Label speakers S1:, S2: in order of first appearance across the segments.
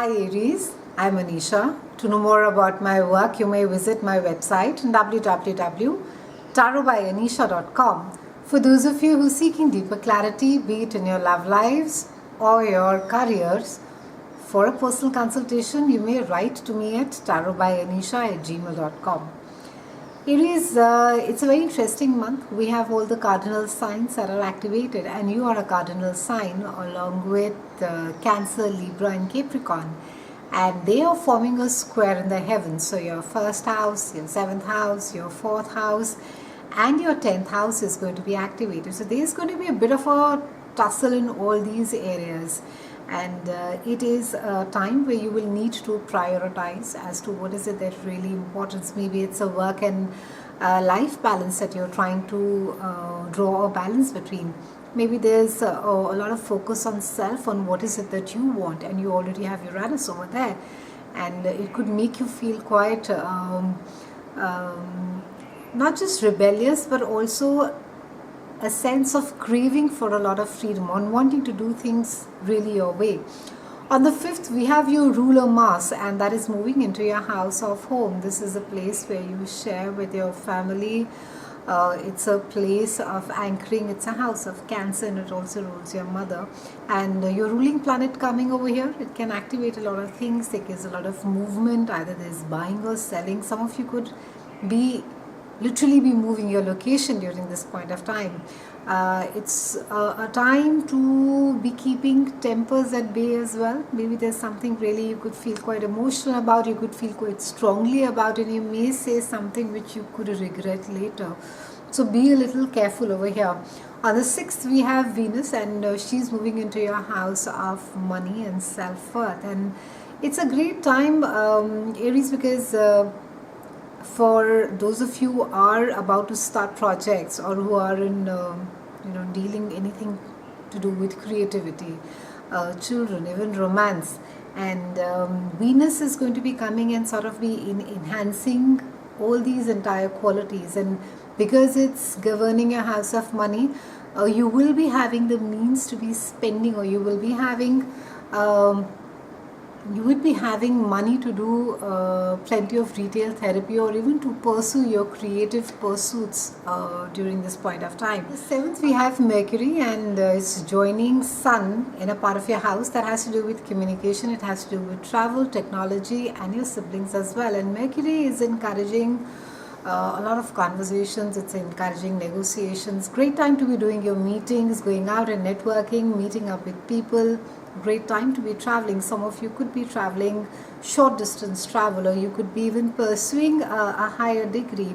S1: Hi Aries, I'm Anisha. To know more about my work, you may visit my website www.tarotbyanisha.com. For those of you who are seeking deeper clarity, be it in your love lives or your careers, for a personal consultation, you may write to me at tarotbyanisha@gmail.com. Aries, it's a very interesting month. We have all the cardinal signs that are activated, and you are a cardinal sign along with Cancer, Libra, and Capricorn. And they are forming a square in the heavens. So, your first house, your seventh house, your fourth house, and your 10th house is going to be activated. So, there's going to be a bit of a tussle in all these areas. And it is a time where you will need to prioritize as to what is it that really important. Maybe it's a work and life balance that you're trying to draw a balance between. Maybe there's a lot of focus on self, on what is it that you want, and you already have Uranus over there, and it could make you feel quite not just rebellious, but also a sense of craving for a lot of freedom, on wanting to do things really your way. On the 5th, we have your ruler Mars, and that is moving into your house of home. This is a place where you share with your family. It's a place of anchoring. It's a house of Cancer, and it also rules your mother. And your ruling planet coming over here, it can activate a lot of things. There is a lot of movement. Either there's buying or selling. Some of you could literally be moving your location during this point of time. It's a time to be keeping tempers at bay as well. Maybe there's something really you could feel quite emotional about, you could feel quite strongly about, and you may say something which you could regret later. So be a little careful over here. On the 6th, we have Venus, and she's moving into your house of money and self-worth. And it's a great time, Aries, because for those of you who are about to start projects, or who are in dealing anything to do with creativity, children, even romance, and Venus is going to be coming and sort of be enhancing all these entire qualities. And because it's governing your house of money, you will be having the means to be spending, or you will be having money to do plenty of retail therapy, or even to pursue your creative pursuits during this point of time. The 7th, we have Mercury, and it's joining Sun in a part of your house that has to do with communication. It has to do with travel, technology, and your siblings as well. And Mercury is encouraging a lot of conversations. It's encouraging negotiations. Great time to be doing your meetings, going out and networking, meeting up with people. Great time to be traveling. Some of you could be traveling short distance travel, or you could be even pursuing a higher degree.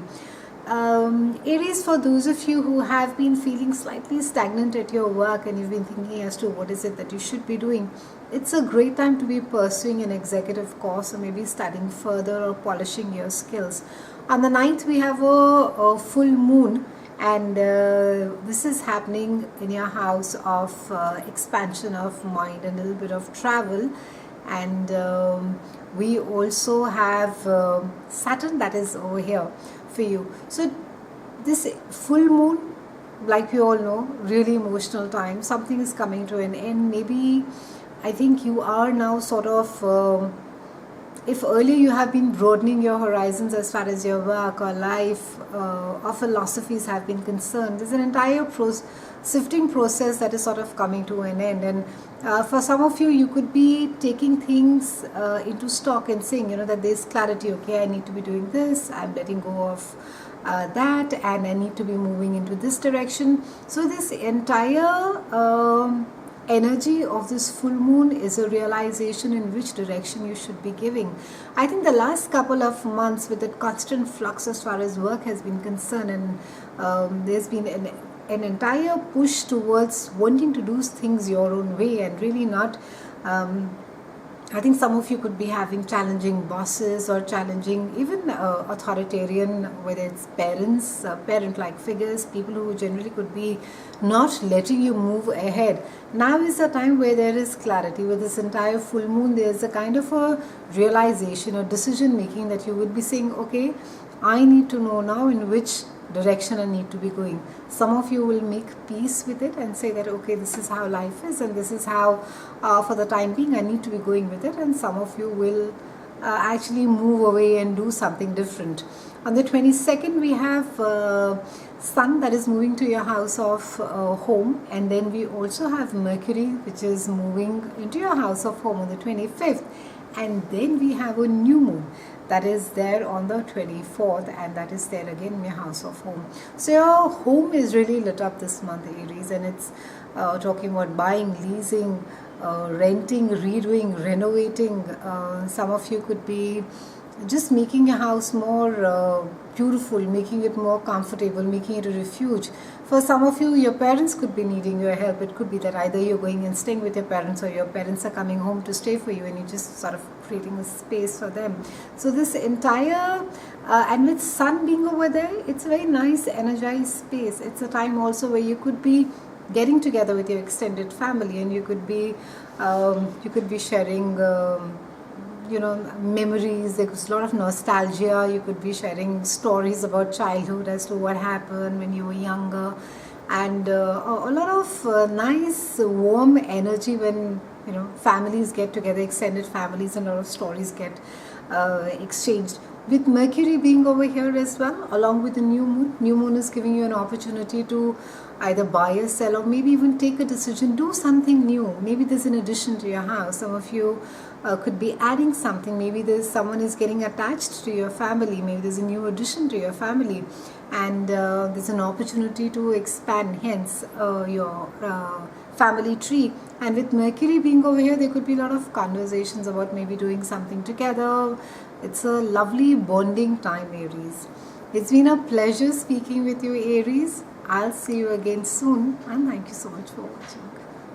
S1: Aries, for those of you who have been feeling slightly stagnant at your work, and you've been thinking as to what is it that you should be doing, it's a great time to be pursuing an executive course, or maybe studying further or polishing your skills. On the 9th, we have a full moon, and this is happening in your house of expansion of mind and a little bit of travel. And we also have Saturn that is over here for you. So this full moon, like we all know, really emotional time. Something is coming to an end. Maybe I think you are now sort of if earlier you have been broadening your horizons as far as your work or life or philosophies have been concerned, there's an entire sifting process that is sort of coming to an end. And for some of you, you could be taking things into stock and saying, that there's clarity. Okay, I need to be doing this. I'm letting go of that, and I need to be moving into this direction. So this entire energy of this full moon is a realization in which direction you should be giving. I think the last couple of months, with that constant flux as far as work has been concerned, and there's been an entire push towards wanting to do things your own way, and really not I think some of you could be having challenging bosses, or challenging even authoritarian, whether it's parents, parent-like figures, people who generally could be not letting you move ahead. Now is the time where there is clarity. With this entire full moon, there's a kind of a realization or decision making that you would be saying, okay, I need to know now in which direction I need to be going. Some of you will make peace with it and say that, okay, this is how life is, and this is how, for the time being, I need to be going with it. And some of you will actually move away and do something different. On the 22nd, we have Sun that is moving to your house of home, and then we also have Mercury which is moving into your house of home on the 25th, and then we have a new moon that is there on the 24th, and that is there again in your house of home. So your home is really lit up this month, Aries, and it's talking about buying, leasing, renting, redoing, renovating. Some of you could be just making your house more beautiful, making it more comfortable, making it a refuge. For some of you, your parents could be needing your help. It could be that either you're going and staying with your parents, or your parents are coming home to stay for you, and you're just sort of creating a space for them. So this entire and with Sun being over there, it's a very nice energized space. It's a time also where you could be getting together with your extended family, and you could be sharing memories. There's a lot of nostalgia. You could be sharing stories about childhood as to what happened when you were younger, and a lot of nice warm energy when families get together, extended families, and a lot of stories get exchanged. With Mercury being over here as well, along with the new moon is giving you an opportunity to either buy or sell, or maybe even take a decision, do something new. Maybe there's an addition to your house. Some of you could be adding something. Maybe there's someone is getting attached to your family. Maybe there's a new addition to your family, and there's an opportunity to expand, hence your family tree. And with Mercury being over here, there could be a lot of conversations about maybe doing something together. It's a lovely bonding time, Aries. It's been a pleasure speaking with you, Aries. I'll see you again soon, and thank you so much for watching.